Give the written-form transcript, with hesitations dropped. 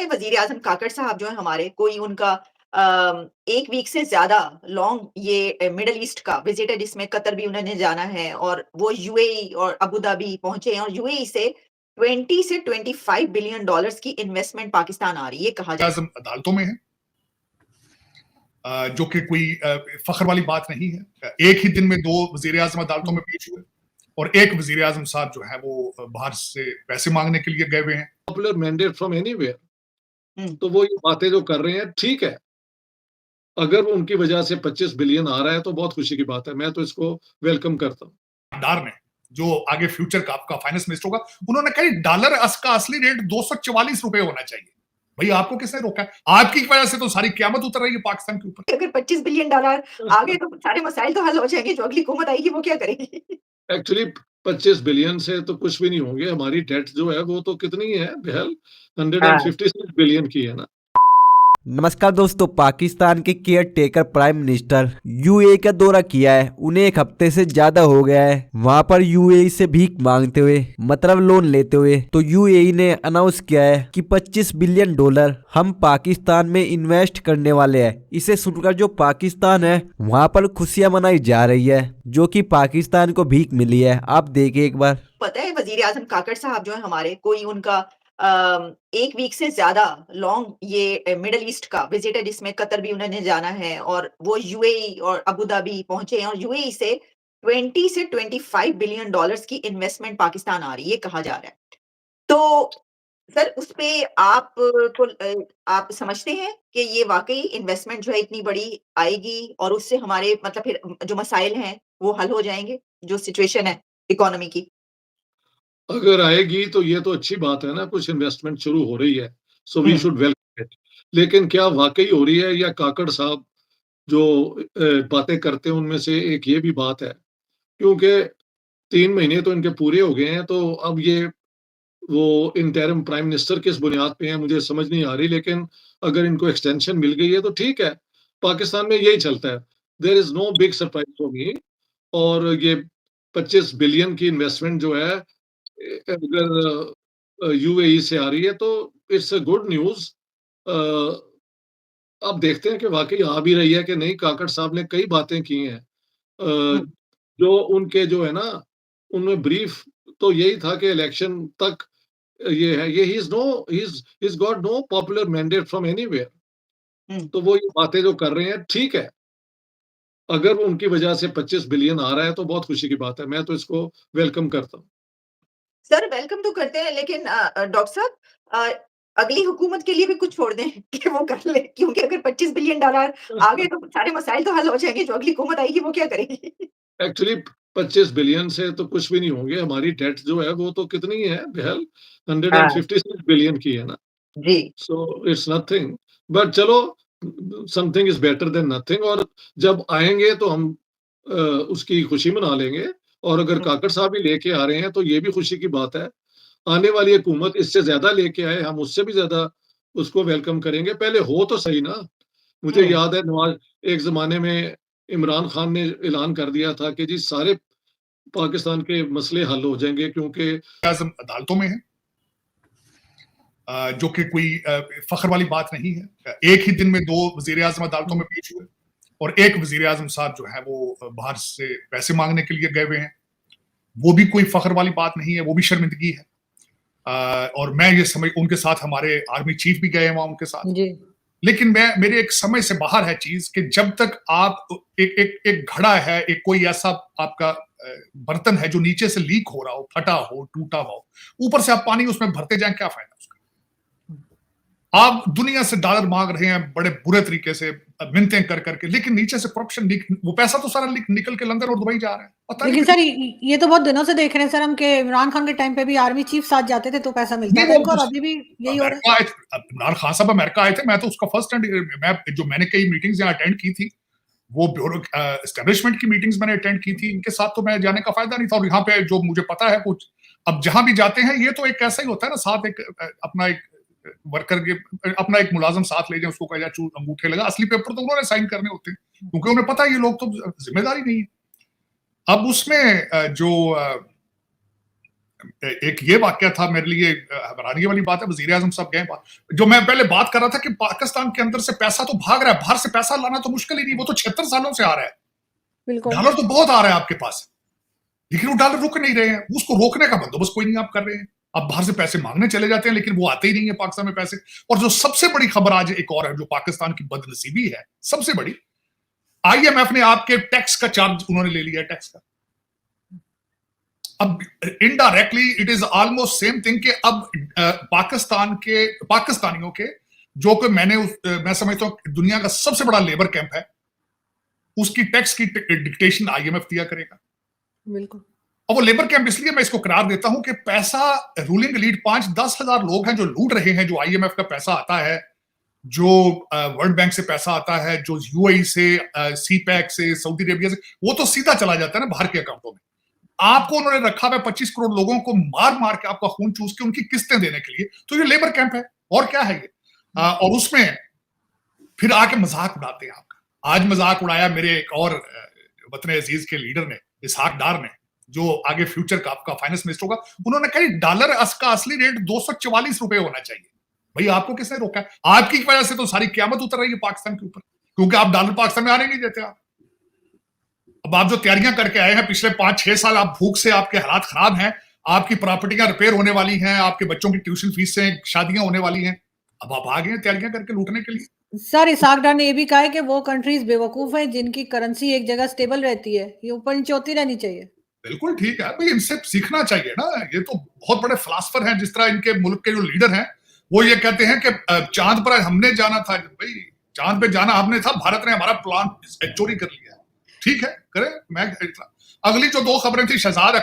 है वज़ीर आज़म काकड़ साहब जो हैं हमारे, कोई उनका 1 वीक से ज़्यादा लॉन्ग ये मिडल ईस्ट का विज़िट है जिसमें कतर भी उन्होंने जाना है और वो यूएई और अबू धाबी पहुँचे हैं और यूएई से 20 से 25 बिलियन डॉलर्स की इन्वेस्टमेंट पाकिस्तान आ रही है, ये कहा जा आज़म अदालतों में है, जो कि कोई फ़ख्र वाली बात नहीं है। एक ही दिन में 2 वज़ीर आज़म अदालतों में पेश हुए और एक वज़ीर आज़म साहब जो है वो बाहर से पैसे माँगने के लिए गए हुए हैं। Popular mandate from anywhere. हुँ। तो वो ये बातें जो कर रहे हैं ठीक है। अगर उनकी वजह से 25 बिलियन आ रहा है तो बहुत खुशी की बात है। मैं तो इसको वेलकम करता हूँ। डार ने जो आगे फ्यूचर का आपका फाइनेंस मिनिस्टर होगा, उन्होंने कहा डॉलर का असली रेट 244 रुपए होना चाहिए। भाई आपको किसने रोका है? आपकी वजह से तो सारी क़यामत उतर रही है पाकिस्तान के ऊपर। अगर 25 बिलियन डॉलर आ गए तो सारे मसाइल तो हल हो जाएँगे, जो अगली हुकूमत आएगी वो क्या करेगी? एक्चुअली 25 बिलियन से तो कुछ भी नहीं होंगे। हमारी डेट जो है वो तो कितनी है बेहल 156 बिलियन की है ना। नमस्कार दोस्तों, पाकिस्तान के care taker prime minister UAE का दौरा किया है। उन्हें 1 हफ्ते से ज्यादा हो गया है वहां पर यूएई से भीख मांगते हुए, मतलब लोन लेते हुए। तो यूएई ने अनाउंस किया है कि 25 बिलियन डॉलर हम पाकिस्तान में इन्वेस्ट करने वाले हैं। इसे सुनकर जो पाकिस्तान है वहां पर खुशियां मनाई जा रही है, जो कि पाकिस्तान को भीख मिली है। आप देखिए एक बार। पता है वज़ीर आज़म काकड़ साहब जो हैं हमारे, कोई उनका 1 वीक से ज़्यादा लॉन्ग ये मिडल ईस्ट का विज़िट है जिसमें कतर भी उन्होंने जाना है और वो यूएई और अबू धाबी पहुँचे हैं और यूएई से 20 से 25 बिलियन डॉलर्स की इन्वेस्टमेंट पाकिस्तान आ रही है, ये कहा जा रहा है। तो सर उस पे आप समझते हैं कि ये वाक़ई इन्वेस्टमेंट जो है इतनी बड़ी आएगी और उससे हमारे मतलब फिर जो मसाइल हैं वो हल हो जाएँगे? जो सिचुएशन है इकोनॉमी की? अगर आएगी तो ये तो अच्छी बात है ना, कुछ इन्वेस्टमेंट शुरू हो रही है। सो वी हुँ। Should welcome it. लेकिन क्या वाक़ई हो रही है या काकड़ साहब जो बातें करते हैं उनमें से एक ये भी बात है। क्योंकि 3 महीने तो इनके पूरे हो गए हैं, तो अब ये वो इंटरिम प्राइम मिनिस्टर किस बुनियाद पे हैं मुझे समझ नहीं आ रही, लेकिन अगर इनको एक्सटेंशन मिल गई है तो ठीक है। पाकिस्तान में यही चलता है। There is no big surprise for me. और ये 25 बिलियन की इन्वेस्टमेंट जो है अगर यूएई से आ रही है तो इट्स अ गुड न्यूज़। अ, अब देखते हैं कि वाक़ई आ भी रही है कि नहीं। काकड़ साहब ने कई बातें की हैं। हुँ। जो उनके जो है ना, उनमें ब्रीफ तो यही था कि इलेक्शन तक ये है। ये he is got no popular mandate from anywhere. हुँ। तो वो ये बातें जो कर रहे हैं ठीक है। अगर उनकी वजह से 25 बिलियन आ रहा है तो बहुत खुशी की बात है। मैं तो इसको वेलकम करता हूँ। सर वेलकम तो करते हैं लेकिन डॉक्टर साहब अगली हुकूमत के लिए भी कुछ छोड़ दें कि वो कर ले क्योंकि अगर 25 बिलियन डॉलर आ गए तो सारे मसाइल तो हल हो जाएँगे, जो अगली हुकूमत आएगी वो क्या करेगी? एक्चुअली 25 बिलियन से तो कुछ भी नहीं होंगे। हमारी डेट जो है वो तो कितनी है बेहल हाँ। 156 बिलियन की है ना। जी। So it's nothing. बट चलो, something is better than nothing. और जब आएँगे तो हम उसकी खुशी मना लेंगे। और अगर हुँ। काकड़ साहब ही लेके आ रहे हैं तो ये भी खुशी की बात है। आने वाली हुकूमत इससे ज़्यादा लेके आए, हम उससे भी ज़्यादा उसको वेलकम करेंगे। पहले हो तो सही ना। मुझे हुँ। याद है नवाज़ एक ज़माने में इमरान खान ने ऐलान कर दिया था कि जी सारे पाकिस्तान के मसले हल हो जाएँगे क्योंकि आज़म अदालतों में है, जो कि कोई फ़ख्र वाली बात नहीं है। एक ही दिन में 2 वज़ीर आज़म अदालतों में पेश हुए और एक वज़ीर आज़म साहब जो है वो बाहर से पैसे माँगने के लिए गए हुए हैं। वो भी कोई फ़ख्र वाली बात नहीं है, वो भी शर्मिंदगी है। और मैं ये समझ उनके साथ हमारे आर्मी चीफ भी गए हैं वहाँ उनके साथ। जी। लेकिन मेरे एक समझ से बाहर है चीज़ कि जब तक आप एक घड़ा है, एक कोई ऐसा आपका बर्तन है जो नीचे से लीक हो रहा हो, फटा हो, टूटा हो, ऊपर से आप पानी उसमें भरते जाएँ, क्या फ़ायदा उसका? आप दुनिया से डॉलर माँग रहे हैं बड़े बुरे तरीके से, मिन्नतें कर के, लेकिन नीचे से करप्शन वो पैसा तो सारा निकल के लंदन और दुबई जा रहा है। पता नहीं लेकिन सर ये तो बहुत दिनों से देख रहे हैं सर हम कि इमरान खान के टाइम पे भी आर्मी चीफ साथ जाते थे तो पैसा मिलता नहीं था वो इनको, और अभी भी यही हो रहा अमेरिका आए थे, इमरान खान साहब अमेरिका आए थे। मैं तो उसका फर्स्ट हैंड मैंने कई मीटिंग्स यहाँ अटेंड की थी। वो ब्यूरो एस्टेब्लिशमेंट की मीटिंग्स मैंने अटेंड की थी। इनके साथ तो मैं जाने का फायदा नहीं था। और यहाँ पे जो मुझे पता है कुछ, अब जहां भी जाते हैं ये तो एक ऐसा ही होता है ना, साथ एक अपना एक वर्कर के अपना एक मुलाजिम साथ ले जाए, उसको कहा जाए अंगूठे लगा। असली पेपर तो उन्होंने साइन करने होते हैं क्योंकि उन्हें पता है ये लोग तो जिम्मेदारी नहीं है। अब उसमें जो एक ये वाकया था मेरे लिए हैरानी वाली बात है, वजीर आजम साहब गए, जो मैं पहले बात कर रहा था कि पाकिस्तान के अंदर से पैसा तो भाग रहा है, बाहर से पैसा लाना तो मुश्किल ही नहीं, वो तो 76 सालों से आ रहा है, बिल्कुल डॉलर तो बहुत आ रहा है आपके पास, लेकिन वो डॉलर रुक नहीं रहे हैं, उसको रोकने का बंदोबस्त कोई नहीं आप कर रहे हैं। आप बाहर से पैसे मांगने चले जाते हैं, लेकिन वो आते ही नहीं है पाकिस्तान में पैसे। और जो सबसे बड़ी खबर आज एक और है, जो पाकिस्तान की बदनसीबी है सबसे बड़ी, IMF ने आपके टैक्स का चार्ज उन्होंने ले लिया, टैक्स का। अब indirectly it is almost same thing कि अब पाकिस्तानियों के, जो कि मैं समझता हूं दुनिया का सबसे बड़ा लेबर कैंप है, उसकी टैक्स की डिक्टेशन IMF दिया करेगा। बिल्कुल। और वो लेबर कैंप इसलिए मैं इसको करार देता हूं कि पैसा रूलिंग एलीट 5-10 हजार लोग हैं जो लूट रहे हैं, जो IMF का पैसा आता है, जो वर्ल्ड बैंक से पैसा आता है, जो UAE से, CPEC से, सऊदी अरेबिया से, वो तो सीधा चला जाता है ना बाहर के अकाउंटों में। आपको उन्होंने रखा हुआ 25 करोड़ लोगों को मार मार के आपका खून चूस के उनकी किस्तें देने के लिए, तो ये लेबर कैंप है और क्या है ये। और उसमें फिर आके मजाक उड़ाते हैं आपका। आज मजाक उड़ाया मेरे एक और वतन अजीज के लीडर ने, इसहाक डार ने, जो आगे फ्यूचर का आपका फाइनेंस मिनिस्टर होगा, उन्होंने कहा डॉलर का असली रेट 244 रुपए होना चाहिए। भाई आपको किसने रोका है? आपकी वजह से तो सारी क़यामत उतर रही है पाकिस्तान के ऊपर, क्योंकि आप डॉलर पाकिस्तान में आने नहीं देते। आप अब आप जो तैयारियां करके आए हैं पिछले 5-6 साल, आप भूख से आपके हालात खराब हैं, आपकी प्रॉपर्टियां रिपेयर होने वाली हैं, आपके बच्चों की ट्यूशन फीस से शादियां होने वाली हैं, अब आप आ गए हैं तैयारियां करके लूटने के लिए। सर इसहाक डार ने ये भी कहा है कि वो कंट्रीज बेवकूफ हैं जिनकी करेंसी एक जगह स्टेबल रहती है, ये ऊपर नीचे होती रहनी चाहिए। बिल्कुल ठीक है भाई, इनसे सीखना चाहिए ना। ये तो बहुत बड़े फिलासफर हैं, जिस तरह इनके मुल्क के जो लीडर हैं वो ये कहते हैं कि चांद पर हमने जाना था। भाई चांद पे जाना हमने था, भारत ने हमारा प्लान चोरी कर लिया। ठीक है, करें। मैं अगली जो 2 खबरें थी, शहजाद